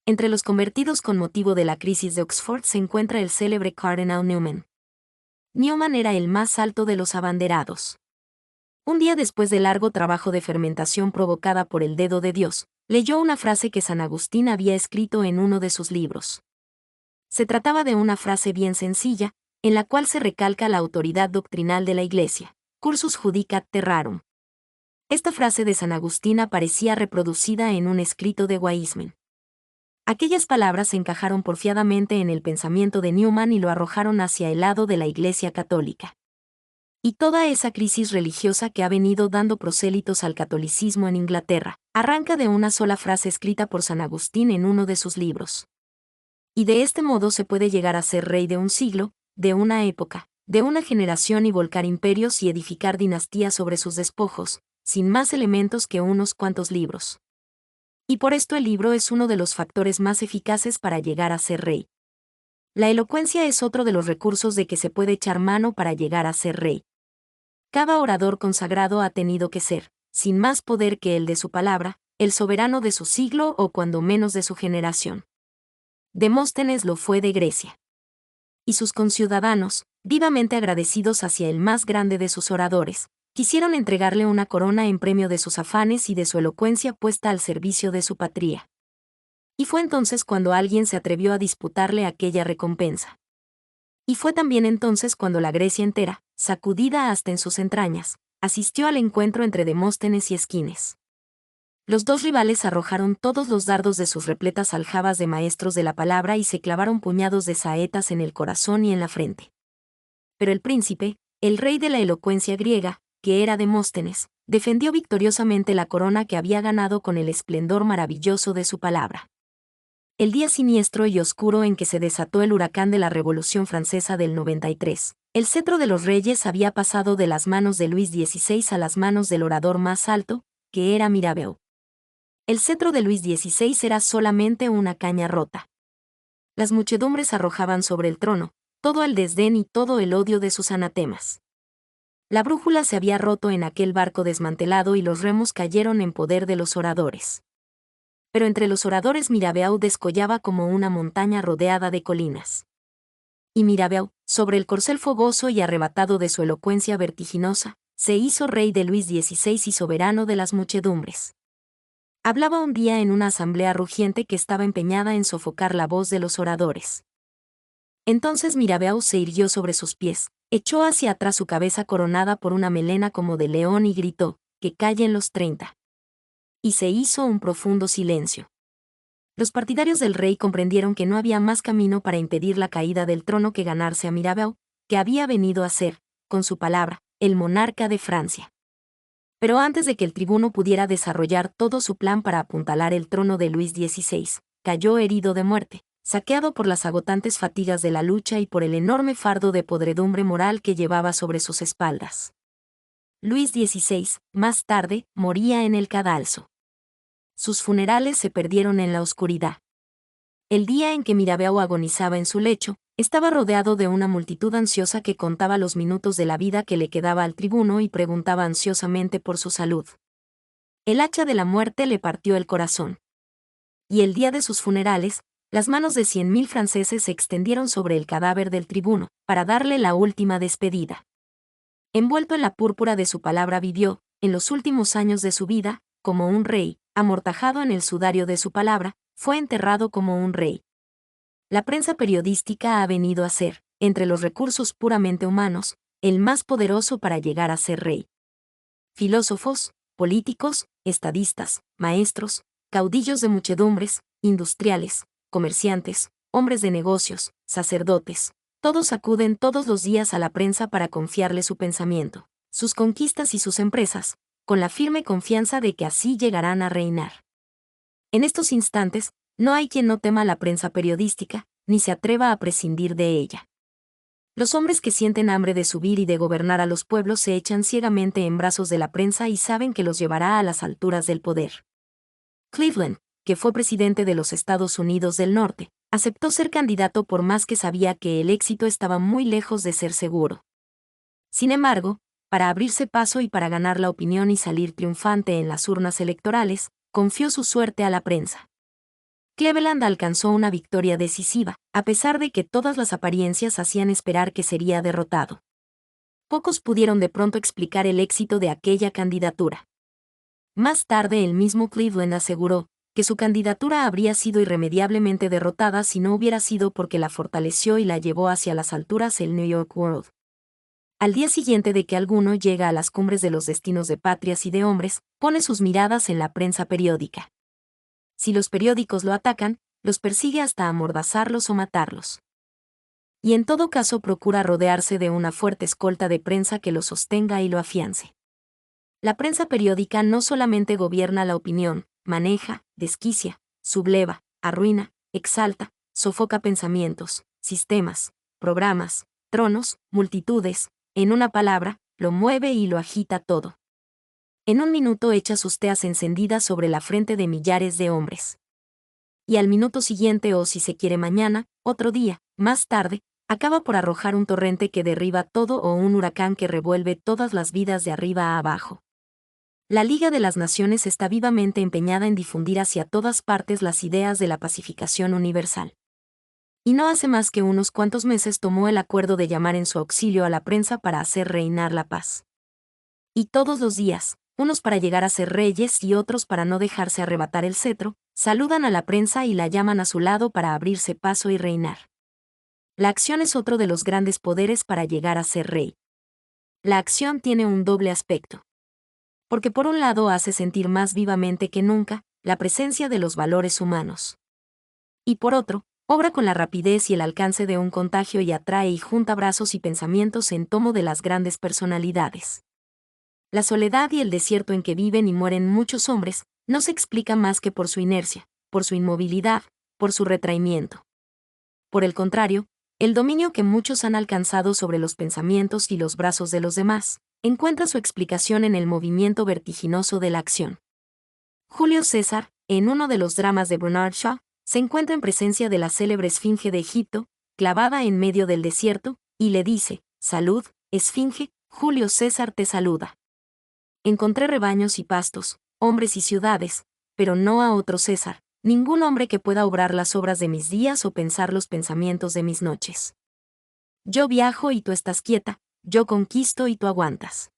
Entre los convertidos con motivo de la crisis de Oxford se encuentra el célebre Cardinal Newman. Newman era el más alto de los abanderados. Un día después del largo trabajo de fermentación provocada por el dedo de Dios, leyó una frase que San Agustín había escrito en uno de sus libros. Se trataba de una frase bien sencilla, en la cual se recalca la autoridad doctrinal de la Iglesia, cursus judicat terrarum. Esta frase de San Agustín aparecía reproducida en un escrito de Wiseman. Aquellas palabras encajaron porfiadamente en el pensamiento de Newman y lo arrojaron hacia el lado de la Iglesia católica. Y toda esa crisis religiosa que ha venido dando prosélitos al catolicismo en Inglaterra, arranca de una sola frase escrita por San Agustín en uno de sus libros. Y de este modo se puede llegar a ser rey de un siglo, de una época, de una generación y volcar imperios y edificar dinastías sobre sus despojos, sin más elementos que unos cuantos libros. Y por esto el libro es uno de los factores más eficaces para llegar a ser rey. La elocuencia es otro de los recursos de que se puede echar mano para llegar a ser rey. Cada orador consagrado ha tenido que ser, sin más poder que el de su palabra, el soberano de su siglo o cuando menos de su generación. Demóstenes lo fue de Grecia. Y sus conciudadanos, vivamente agradecidos hacia el más grande de sus oradores, quisieron entregarle una corona en premio de sus afanes y de su elocuencia puesta al servicio de su patria. Y fue entonces cuando alguien se atrevió a disputarle aquella recompensa. Y fue también entonces cuando la Grecia entera, sacudida hasta en sus entrañas, asistió al encuentro entre Demóstenes y Esquines. Los dos rivales arrojaron todos los dardos de sus repletas aljabas de maestros de la palabra y se clavaron puñados de saetas en el corazón y en la frente. Pero el príncipe, el rey de la elocuencia griega, que era Demóstenes, defendió victoriosamente la corona que había ganado con el esplendor maravilloso de su palabra. El día siniestro y oscuro en que se desató el huracán de la Revolución Francesa del 93, el cetro de los reyes había pasado de las manos de Luis XVI a las manos del orador más alto, que era Mirabeau. El cetro de Luis XVI era solamente una caña rota. Las muchedumbres arrojaban sobre el trono todo el desdén y todo el odio de sus anatemas. La brújula se había roto en aquel barco desmantelado y los remos cayeron en poder de los oradores. Pero entre los oradores Mirabeau descollaba como una montaña rodeada de colinas. Y Mirabeau, sobre el corcel fogoso y arrebatado de su elocuencia vertiginosa, se hizo rey de Luis XVI y soberano de las muchedumbres. Hablaba un día en una asamblea rugiente que estaba empeñada en sofocar la voz de los oradores. Entonces Mirabeau se irguió sobre sus pies, echó hacia atrás su cabeza coronada por una melena como de león y gritó, «¡Que callen los 30». Y se hizo un profundo silencio. Los partidarios del rey comprendieron que no había más camino para impedir la caída del trono que ganarse a Mirabeau, que había venido a ser, con su palabra, el monarca de Francia. Pero antes de que el tribuno pudiera desarrollar todo su plan para apuntalar el trono de Luis XVI, cayó herido de muerte, saqueado por las agotantes fatigas de la lucha y por el enorme fardo de podredumbre moral que llevaba sobre sus espaldas. Luis XVI, más tarde, moría en el cadalso. Sus funerales se perdieron en la oscuridad. El día en que Mirabeau agonizaba en su lecho, estaba rodeado de una multitud ansiosa que contaba los minutos de la vida que le quedaba al tribuno y preguntaba ansiosamente por su salud. El hacha de la muerte le partió el corazón. Y el día de sus funerales, las manos de 100.000 franceses se extendieron sobre el cadáver del tribuno, para darle la última despedida. Envuelto en la púrpura de su palabra vivió, en los últimos años de su vida, como un rey, amortajado en el sudario de su palabra, fue enterrado como un rey. La prensa periodística ha venido a ser, entre los recursos puramente humanos, el más poderoso para llegar a ser rey. Filósofos, políticos, estadistas, maestros, caudillos de muchedumbres, industriales, comerciantes, hombres de negocios, sacerdotes, todos acuden todos los días a la prensa para confiarle su pensamiento, sus conquistas y sus empresas, con la firme confianza de que así llegarán a reinar. En estos instantes, no hay quien no tema la prensa periodística, ni se atreva a prescindir de ella. Los hombres que sienten hambre de subir y de gobernar a los pueblos se echan ciegamente en brazos de la prensa y saben que los llevará a las alturas del poder. Cleveland, que fue presidente de los Estados Unidos del Norte, aceptó ser candidato por más que sabía que el éxito estaba muy lejos de ser seguro. Sin embargo, para abrirse paso y para ganar la opinión y salir triunfante en las urnas electorales, confió su suerte a la prensa. Cleveland alcanzó una victoria decisiva, a pesar de que todas las apariencias hacían esperar que sería derrotado. Pocos pudieron de pronto explicar el éxito de aquella candidatura. Más tarde el mismo Cleveland aseguró que su candidatura habría sido irremediablemente derrotada si no hubiera sido porque la fortaleció y la llevó hacia las alturas el New York World. Al día siguiente de que alguno llega a las cumbres de los destinos de patrias y de hombres, pone sus miradas en la prensa periódica. Si los periódicos lo atacan, los persigue hasta amordazarlos o matarlos. Y en todo caso procura rodearse de una fuerte escolta de prensa que lo sostenga y lo afiance. La prensa periódica no solamente gobierna la opinión, maneja, desquicia, subleva, arruina, exalta, sofoca pensamientos, sistemas, programas, tronos, multitudes, en una palabra, lo mueve y lo agita todo. En un minuto echa sus teas encendidas sobre la frente de millares de hombres. Y al minuto siguiente o si se quiere mañana, otro día, más tarde, acaba por arrojar un torrente que derriba todo o un huracán que revuelve todas las vidas de arriba a abajo. La Liga de las Naciones está vivamente empeñada en difundir hacia todas partes las ideas de la pacificación universal. Y no hace más que unos cuantos meses tomó el acuerdo de llamar en su auxilio a la prensa para hacer reinar la paz. Y todos los días, unos para llegar a ser reyes y otros para no dejarse arrebatar el cetro, saludan a la prensa y la llaman a su lado para abrirse paso y reinar. La acción es otro de los grandes poderes para llegar a ser rey. La acción tiene un doble aspecto. Porque por un lado hace sentir más vivamente que nunca la presencia de los valores humanos. Y por otro, obra con la rapidez y el alcance de un contagio y atrae y junta brazos y pensamientos en tomo de las grandes personalidades. La soledad y el desierto en que viven y mueren muchos hombres no se explica más que por su inercia, por su inmovilidad, por su retraimiento. Por el contrario, el dominio que muchos han alcanzado sobre los pensamientos y los brazos de los demás, encuentra su explicación en el movimiento vertiginoso de la acción. Julio César, en uno de los dramas de Bernard Shaw, se encuentra en presencia de la célebre Esfinge de Egipto, clavada en medio del desierto, y le dice: «Salud, Esfinge, Julio César te saluda. Encontré rebaños y pastos, hombres y ciudades, pero no a otro César, ningún hombre que pueda obrar las obras de mis días o pensar los pensamientos de mis noches. Yo viajo y tú estás quieta, yo conquisto y tú aguantas».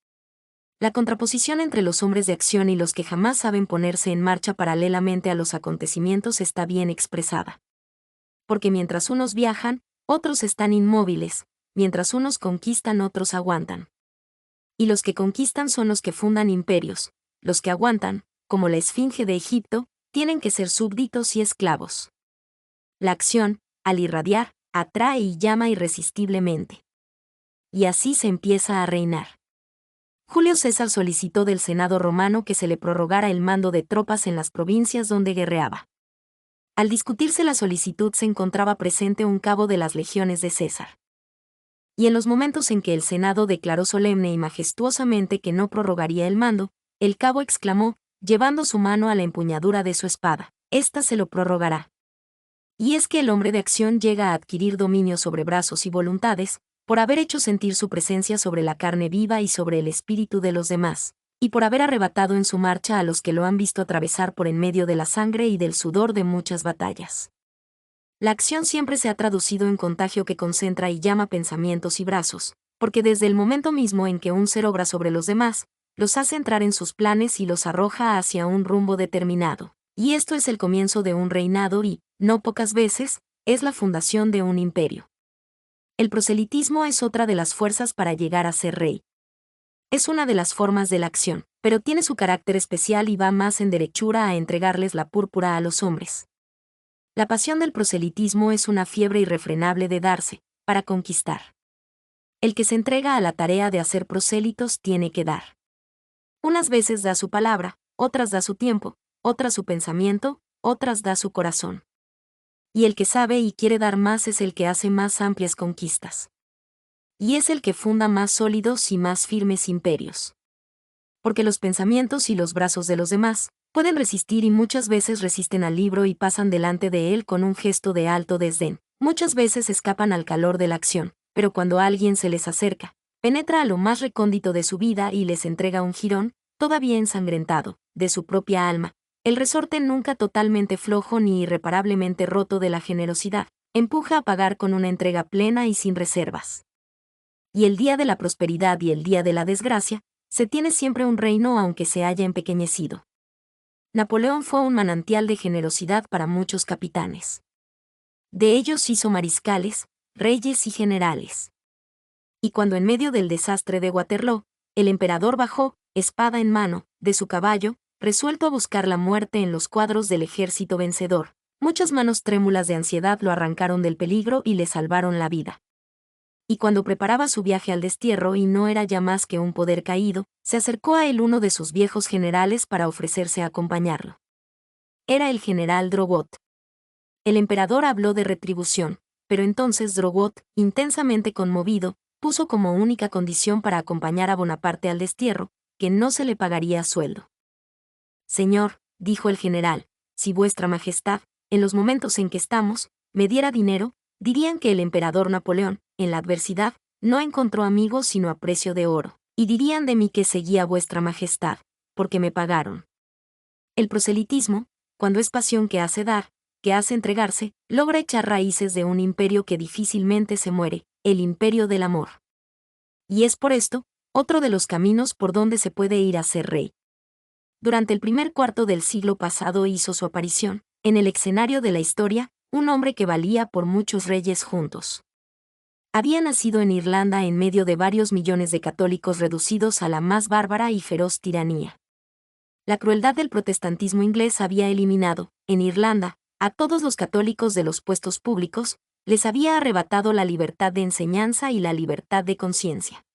La contraposición entre los hombres de acción y los que jamás saben ponerse en marcha paralelamente a los acontecimientos está bien expresada. Porque mientras unos viajan, otros están inmóviles, mientras unos conquistan, otros aguantan. Y los que conquistan son los que fundan imperios, los que aguantan, como la Esfinge de Egipto, tienen que ser súbditos y esclavos. La acción, al irradiar, atrae y llama irresistiblemente. Y así se empieza a reinar. Julio César solicitó del Senado romano que se le prorrogara el mando de tropas en las provincias donde guerreaba. Al discutirse la solicitud se encontraba presente un cabo de las legiones de César. Y en los momentos en que el Senado declaró solemne y majestuosamente que no prorrogaría el mando, el cabo exclamó, llevando su mano a la empuñadura de su espada: «Esta se lo prorrogará». Y es que el hombre de acción llega a adquirir dominio sobre brazos y voluntades, por haber hecho sentir su presencia sobre la carne viva y sobre el espíritu de los demás, y por haber arrebatado en su marcha a los que lo han visto atravesar por en medio de la sangre y del sudor de muchas batallas. La acción siempre se ha traducido en contagio que concentra y llama pensamientos y brazos, porque desde el momento mismo en que un ser obra sobre los demás, los hace entrar en sus planes y los arroja hacia un rumbo determinado. Y esto es el comienzo de un reinado y, no pocas veces, es la fundación de un imperio. El proselitismo es otra de las fuerzas para llegar a ser rey. Es una de las formas de la acción, pero tiene su carácter especial y va más en derechura a entregarles la púrpura a los hombres. La pasión del proselitismo es una fiebre irrefrenable de darse, para conquistar. El que se entrega a la tarea de hacer prosélitos tiene que dar. Unas veces da su palabra, otras da su tiempo, otras su pensamiento, otras da su corazón. Y el que sabe y quiere dar más es el que hace más amplias conquistas. Y es el que funda más sólidos y más firmes imperios. Porque los pensamientos y los brazos de los demás pueden resistir y muchas veces resisten al libro y pasan delante de él con un gesto de alto desdén. Muchas veces escapan al calor de la acción, pero cuando alguien se les acerca, penetra a lo más recóndito de su vida y les entrega un jirón, todavía ensangrentado, de su propia alma, El resorte nunca totalmente flojo ni irreparablemente roto de la generosidad, empuja a pagar con una entrega plena y sin reservas. Y el día de la prosperidad y el día de la desgracia, se tiene siempre un reino aunque se haya empequeñecido. Napoleón fue un manantial de generosidad para muchos capitanes. De ellos hizo mariscales, reyes y generales. Y cuando en medio del desastre de Waterloo, el emperador bajó, espada en mano, de su caballo, resuelto a buscar la muerte en los cuadros del ejército vencedor, muchas manos trémulas de ansiedad lo arrancaron del peligro y le salvaron la vida. Y cuando preparaba su viaje al destierro y no era ya más que un poder caído, se acercó a él uno de sus viejos generales para ofrecerse a acompañarlo. Era el general Drouot. El emperador habló de retribución, pero entonces Drouot, intensamente conmovido, puso como única condición para acompañar a Bonaparte al destierro, que no se le pagaría sueldo. Señor, dijo el general, si vuestra majestad, en los momentos en que estamos, me diera dinero, dirían que el emperador Napoleón, en la adversidad, no encontró amigos sino a precio de oro, y dirían de mí que seguía vuestra majestad, porque me pagaron. El proselitismo, cuando es pasión que hace dar, que hace entregarse, logra echar raíces de un imperio que difícilmente se muere, el imperio del amor. Y es por esto, otro de los caminos por donde se puede ir a ser rey. Durante el primer cuarto del siglo pasado hizo su aparición, en el escenario de la historia, un hombre que valía por muchos reyes juntos. Había nacido en Irlanda en medio de varios millones de católicos reducidos a la más bárbara y feroz tiranía. La crueldad del protestantismo inglés había eliminado, en Irlanda, a todos los católicos de los puestos públicos, les había arrebatado la libertad de enseñanza y la libertad de conciencia.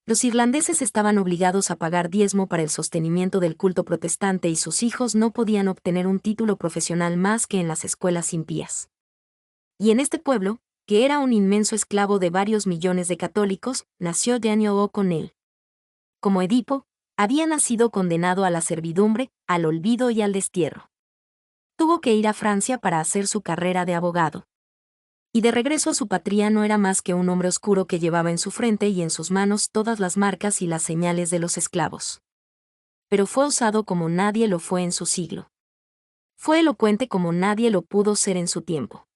Los irlandeses estaban obligados a pagar diezmo para el sostenimiento del culto protestante y sus hijos no podían obtener un título profesional más que en las escuelas impías. Y en este pueblo, que era un inmenso esclavo de varios millones de católicos, nació Daniel O'Connell. Como Edipo, había nacido condenado a la servidumbre, al olvido y al destierro. Tuvo que ir a Francia para hacer su carrera de abogado. Y de regreso a su patria no era más que un hombre oscuro que llevaba en su frente y en sus manos todas las marcas y las señales de los esclavos. Pero fue osado como nadie lo fue en su siglo. Fue elocuente como nadie lo pudo ser en su tiempo.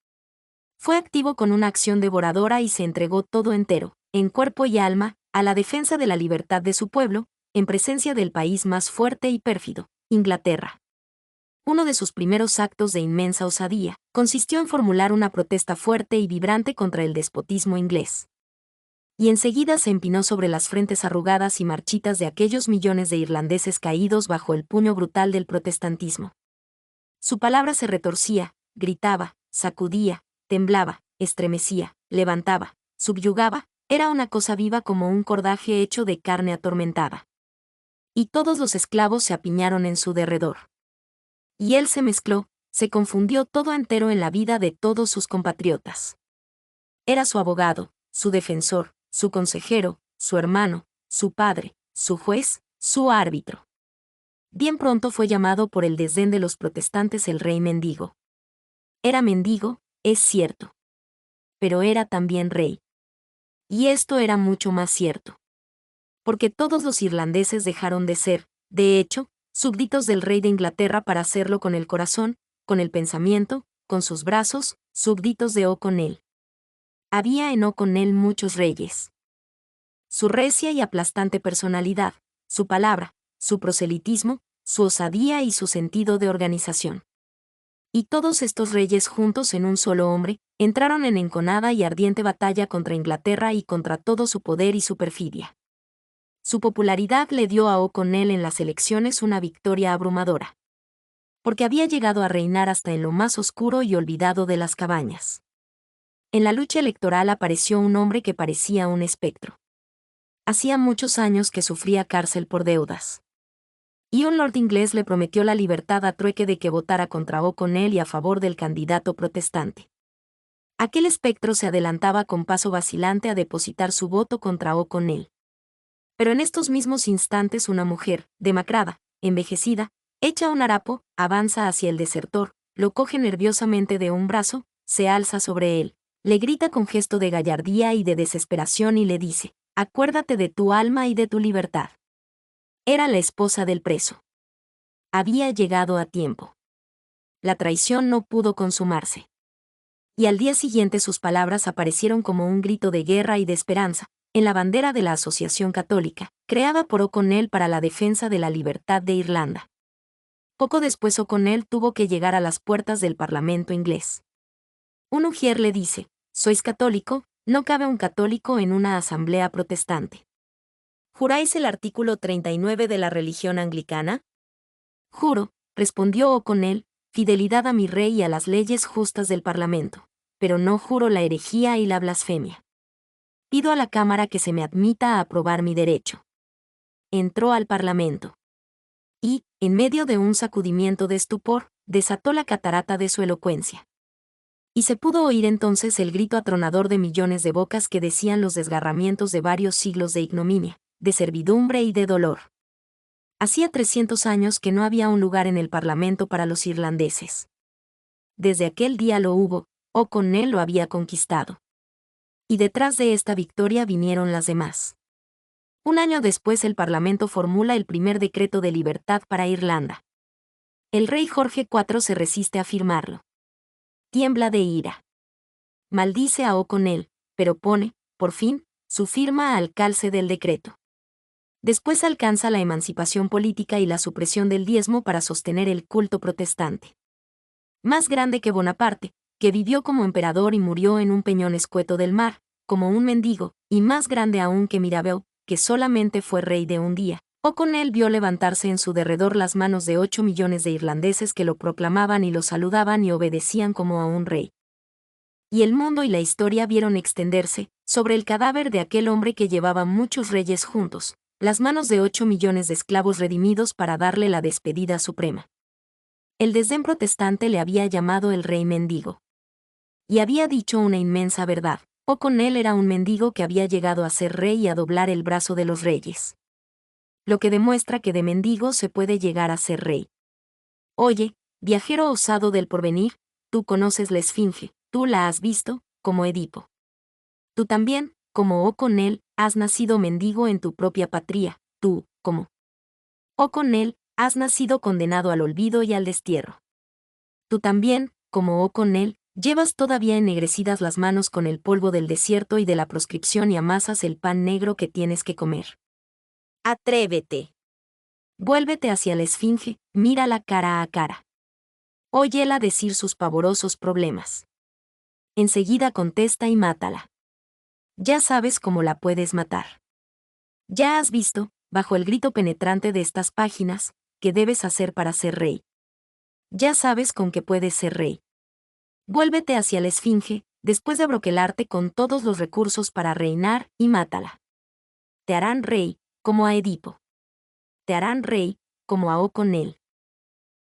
Fue activo con una acción devoradora y se entregó todo entero, en cuerpo y alma, a la defensa de la libertad de su pueblo, en presencia del país más fuerte y pérfido, Inglaterra. Uno de sus primeros actos de inmensa osadía consistió en formular una protesta fuerte y vibrante contra el despotismo inglés. Y enseguida se empinó sobre las frentes arrugadas y marchitas de aquellos millones de irlandeses caídos bajo el puño brutal del protestantismo. Su palabra se retorcía, gritaba, sacudía, temblaba, estremecía, levantaba, subyugaba, era una cosa viva como un cordaje hecho de carne atormentada. Y todos los esclavos se apiñaron en su derredor. Y él se mezcló, se confundió todo entero en la vida de todos sus compatriotas. Era su abogado, su defensor, su consejero, su hermano, su padre, su juez, su árbitro. Bien pronto fue llamado por el desdén de los protestantes el rey mendigo. Era mendigo, es cierto. Pero era también rey. Y esto era mucho más cierto. Porque todos los irlandeses dejaron de ser, de hecho, súbditos del rey de Inglaterra para hacerlo con el corazón, con el pensamiento, con sus brazos, súbditos de O'Connell. Había en O'Connell muchos reyes. Su recia y aplastante personalidad, su palabra, su proselitismo, su osadía y su sentido de organización. Y todos estos reyes juntos en un solo hombre, entraron en enconada y ardiente batalla contra Inglaterra y contra todo su poder y su perfidia. Su popularidad le dio a O'Connell en las elecciones una victoria abrumadora. Porque había llegado a reinar hasta en lo más oscuro y olvidado de las cabañas. En la lucha electoral apareció un hombre que parecía un espectro. Hacía muchos años que sufría cárcel por deudas. Y un lord inglés le prometió la libertad a trueque de que votara contra O'Connell y a favor del candidato protestante. Aquel espectro se adelantaba con paso vacilante a depositar su voto contra O'Connell. Pero en estos mismos instantes una mujer, demacrada, envejecida, hecha un harapo, avanza hacia el desertor, lo coge nerviosamente de un brazo, se alza sobre él, le grita con gesto de gallardía y de desesperación y le dice: «Acuérdate de tu alma y de tu libertad». Era la esposa del preso. Había llegado a tiempo. La traición no pudo consumarse. Y al día siguiente sus palabras aparecieron como un grito de guerra y de esperanza, en la bandera de la Asociación Católica, creada por O'Connell para la defensa de la libertad de Irlanda. Poco después O'Connell tuvo que llegar a las puertas del Parlamento inglés. Un ujier le dice: «¿Sois católico? No cabe un católico en una asamblea protestante». ¿Juráis el artículo 39 de la religión anglicana? Juro, respondió O'Connell, fidelidad a mi rey y a las leyes justas del Parlamento, pero no juro la herejía y la blasfemia. Pido a la Cámara que se me admita a aprobar mi derecho. Entró al Parlamento. Y, en medio de un sacudimiento de estupor, desató la catarata de su elocuencia. Y se pudo oír entonces el grito atronador de millones de bocas que decían los desgarramientos de varios siglos de ignominia, de servidumbre y de dolor. Hacía 300 años que no había un lugar en el Parlamento para los irlandeses. Desde aquel día lo hubo, O'Connell lo había conquistado. Y detrás de esta victoria vinieron las demás. Un año después el Parlamento formula el primer decreto de libertad para Irlanda. El rey Jorge IV se resiste a firmarlo. Tiembla de ira. Maldice a O'Connell, pero pone, por fin, su firma al calce del decreto. Después alcanza la emancipación política y la supresión del diezmo para sostener el culto protestante. Más grande que Bonaparte, que vivió como emperador y murió en un peñón escueto del mar, como un mendigo, y más grande aún que Mirabeau, que solamente fue rey de un día, O'Connell vio levantarse en su derredor las manos de 8 millones de irlandeses que lo proclamaban y lo saludaban y obedecían como a un rey. Y el mundo y la historia vieron extenderse, sobre el cadáver de aquel hombre que llevaba muchos reyes juntos, las manos de 8 millones de esclavos redimidos para darle la despedida suprema. El desdén protestante le había llamado el rey mendigo. Y había dicho una inmensa verdad: O'Connell era un mendigo que había llegado a ser rey y a doblar el brazo de los reyes. Lo que demuestra que de mendigo se puede llegar a ser rey. Oye, viajero osado del porvenir, tú conoces la Esfinge, tú la has visto, como Edipo. Tú también, como O'Connell, has nacido mendigo en tu propia patria, tú, como O'Connell, has nacido condenado al olvido y al destierro. Tú también, como O'Connell, llevas todavía ennegrecidas las manos con el polvo del desierto y de la proscripción y amasas el pan negro que tienes que comer. Atrévete. Vuélvete hacia la Esfinge, mírala cara a cara. Óyela decir sus pavorosos problemas. Enseguida contesta y mátala. Ya sabes cómo la puedes matar. Ya has visto, bajo el grito penetrante de estas páginas, qué debes hacer para ser rey. Ya sabes con qué puedes ser rey. Vuélvete hacia la Esfinge, después de abroquelarte con todos los recursos para reinar, y mátala. Te harán rey, como a Edipo. Te harán rey, como a O'Connell.